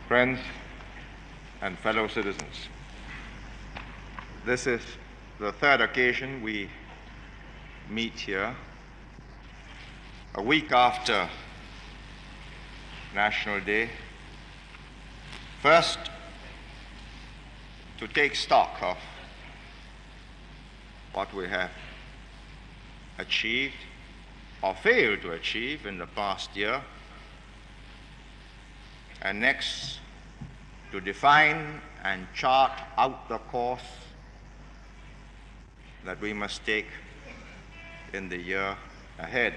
Friends and fellow citizens, this is the third occasion we meet here, a week after National Day, first to take stock of what we have achieved or failed to achieve in the past year, and next to define and chart out the course that we must take in the year ahead.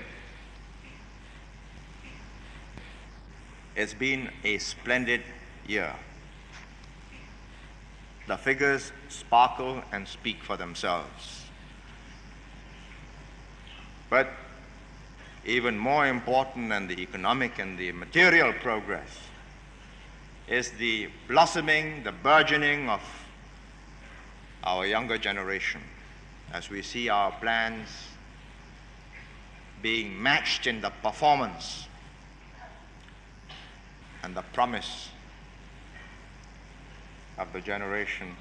It's been a splendid year. The figures sparkle and speak for themselves. But even more important than the economic and the material progress is the blossoming, the burgeoning of our younger generation, as we see our plans being matched in the performance and the promise of the generation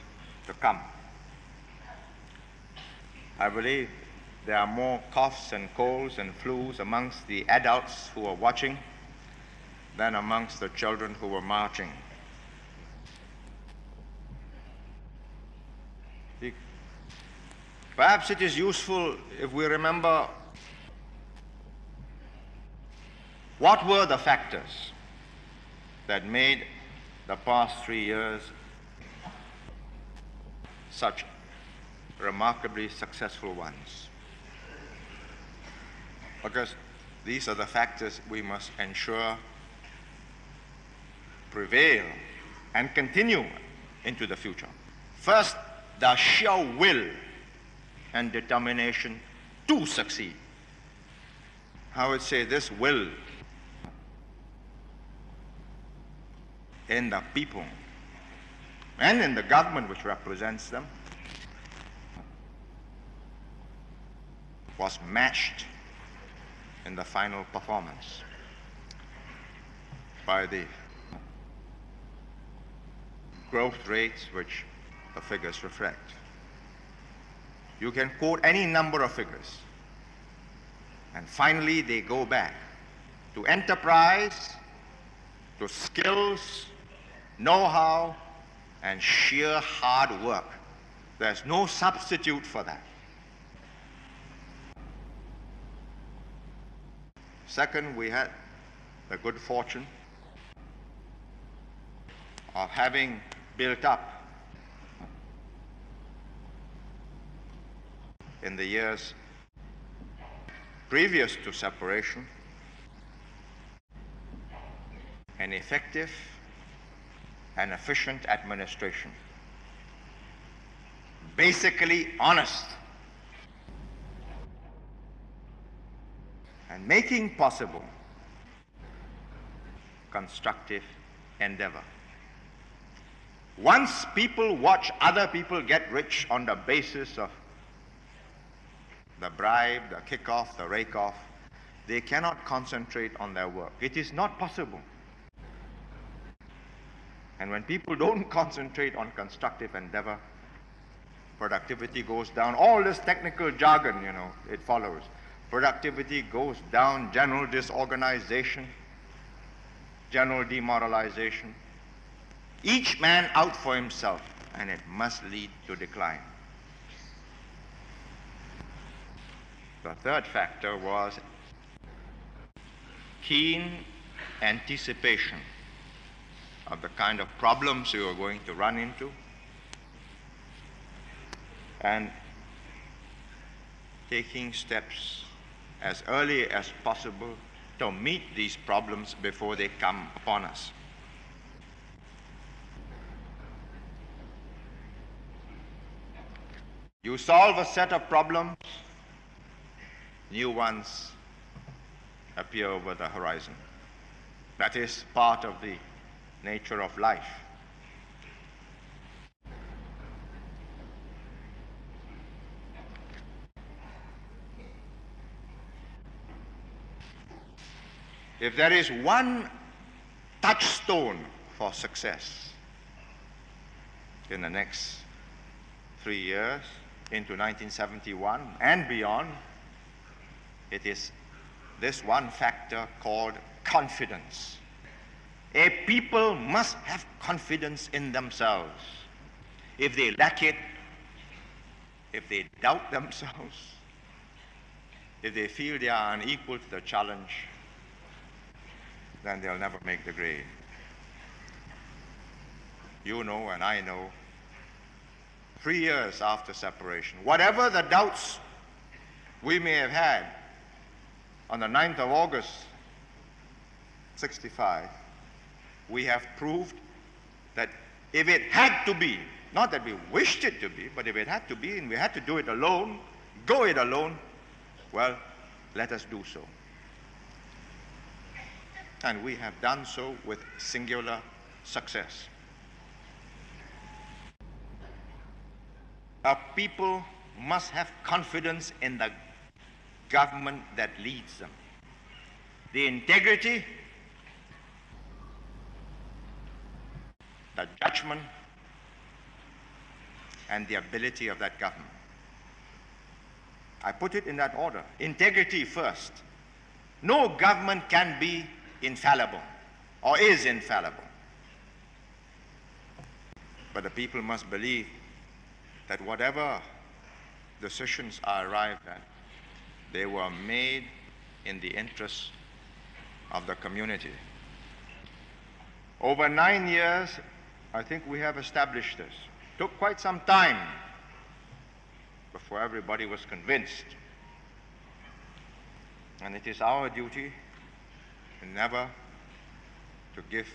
to come. I believe there are more coughs and colds and flus amongst the adults who are watching than amongst the children who were marching. Perhaps it is useful if we remember what were the factors that made the past 3 years such remarkably successful ones. Because these are the factors we must ensure prevail and continue into the future. First, the sheer will and determination to succeed. I would say this will in the people and in the government which represents them was matched in the final performance by the growth rates which the figures reflect. You can quote any number of figures, and finally they go back to enterprise, to skills, know-how, and sheer hard work. There's no substitute for that. Second, we had the good fortune of having built up in the years previous to separation an effective and efficient administration, basically honest, and making possible constructive endeavor. Once people watch other people get rich on the basis of the bribe, the kick-off, the rake-off, they cannot concentrate on their work. It is not possible. And when people don't concentrate on constructive endeavor, productivity goes down. All this technical jargon, it follows. Productivity goes down, general disorganization, general demoralization. Each man out for himself, and it must lead to decline. The third factor was keen anticipation of the kind of problems we were going to run into, and taking steps as early as possible to meet these problems before they come upon us. You solve a set of problems, new ones appear over the horizon. That is part of the nature of life. If there is one touchstone for success in the next 3 years into 1971 and beyond, it is this one factor called confidence. A people must have confidence in themselves. If they lack it, if they doubt themselves, if they feel they are unequal to the challenge, then they'll never make the grade. You know and I know, 3 years after separation, whatever the doubts we may have had on the 9th of August, 65, we have proved that if it had to be, not that we wished it to be, but if it had to be and we had to do it alone, go it alone, well, let us do so. And we have done so with singular success. A people must have confidence in the government that leads them. The integrity, the judgment, and the ability of that government. I put it in that order. Integrity first. No government can be infallible or is infallible. But the people must believe that whatever decisions are arrived at, they were made in the interest of the community. Over 9 years, I think we have established this. Took quite some time before everybody was convinced. And it is our duty never to give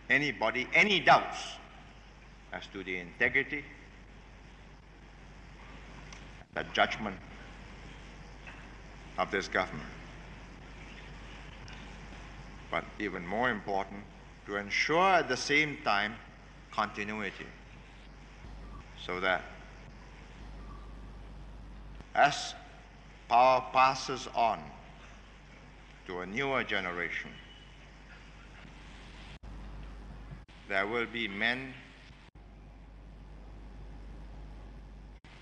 anybody any doubts as to the integrity, the judgment of this government. But even more important, to ensure at the same time continuity, so that as power passes on to a newer generation, there will be men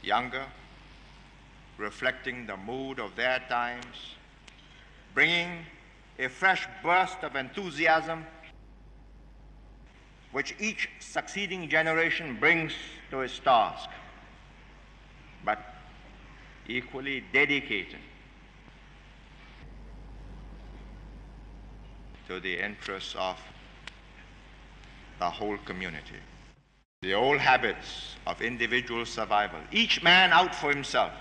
younger, reflecting the mood of their times, bringing a fresh burst of enthusiasm which each succeeding generation brings to its task, but equally dedicated to the interests of the whole community. The old habits of individual survival, each man out for himself,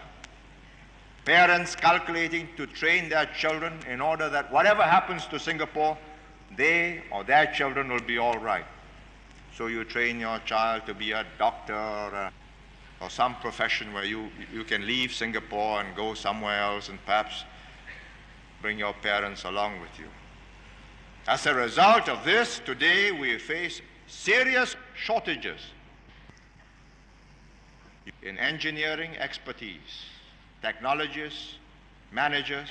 parents calculating to train their children in order that whatever happens to Singapore, they or their children will be all right. So you train your child to be a doctor or some profession where you can leave Singapore and go somewhere else and perhaps bring your parents along with you. As a result of this, today we face serious shortages in engineering expertise, technologists, managers,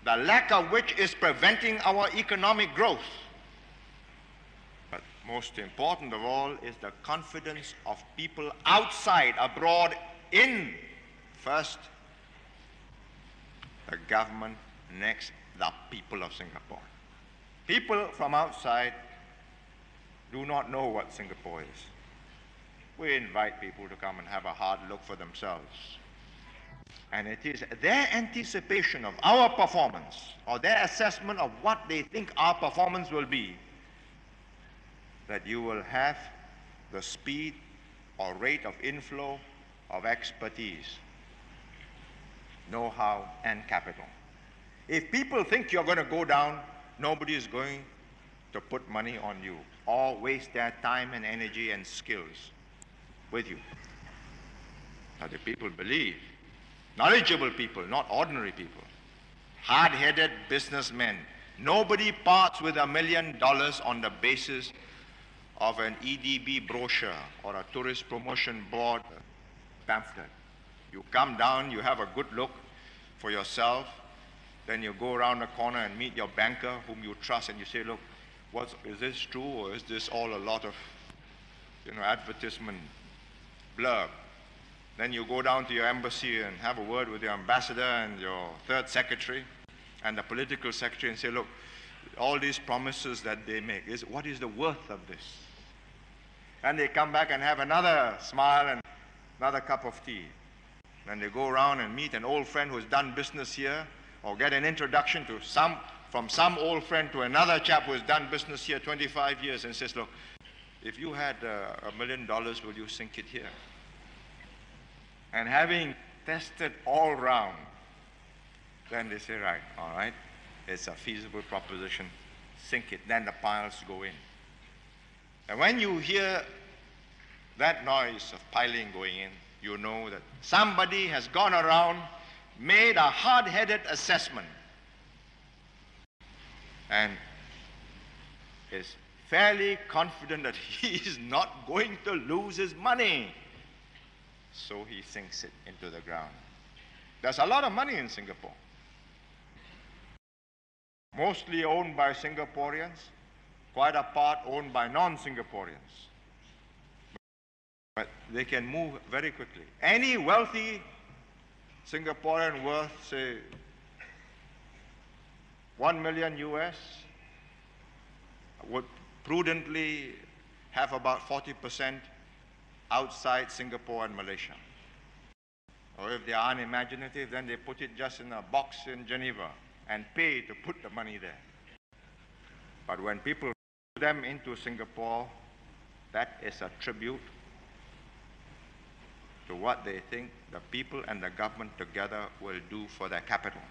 the lack of which is preventing our economic growth. But most important of all is the confidence of people outside, abroad, in first the government, next the people of Singapore. People from outside do not know what Singapore is. We invite people to come and have a hard look for themselves. And it is their anticipation of our performance or their assessment of what they think our performance will be that you will have the speed or rate of inflow of expertise, know-how, and capital. If people think you're going to go down, nobody is going to put money on you or waste their time and energy and skills with you. Now the people believe, knowledgeable people, not ordinary people, hard-headed businessmen. Nobody parts with $1 million on the basis of an EDB brochure or a tourist promotion board pamphlet. You come down, you have a good look for yourself, then you go around the corner and meet your banker whom you trust and you say, look, is this true, or is this all a lot of, advertisement blurb? Then you go down to your embassy and have a word with your ambassador and your third secretary and the political secretary and say, look, all these promises that they make, what is the worth of this? And they come back and have another smile and another cup of tea. Then they go around and meet an old friend who's done business here, or get an introduction from some old friend to another chap who's done business here 25 years and says, look, if you had $1 million, will you sink it here? And having tested all round, then they say, right, all right, it's a feasible proposition, sink it. Then the piles go in. And when you hear that noise of piling going in, you know that somebody has gone around, made a hard-headed assessment, and is fairly confident that he is not going to lose his money. So he sinks it into the ground. There's a lot of money in Singapore, mostly owned by Singaporeans, quite a part owned by non-Singaporeans. But they can move very quickly. Any wealthy Singaporean worth, say, 1 million US would prudently have about 40% outside Singapore and Malaysia. Or if they are unimaginative, then they put it just in a box in Geneva and pay to put the money there. But when people put them into Singapore, that is a tribute to what they think the people and the government together will do for their capital.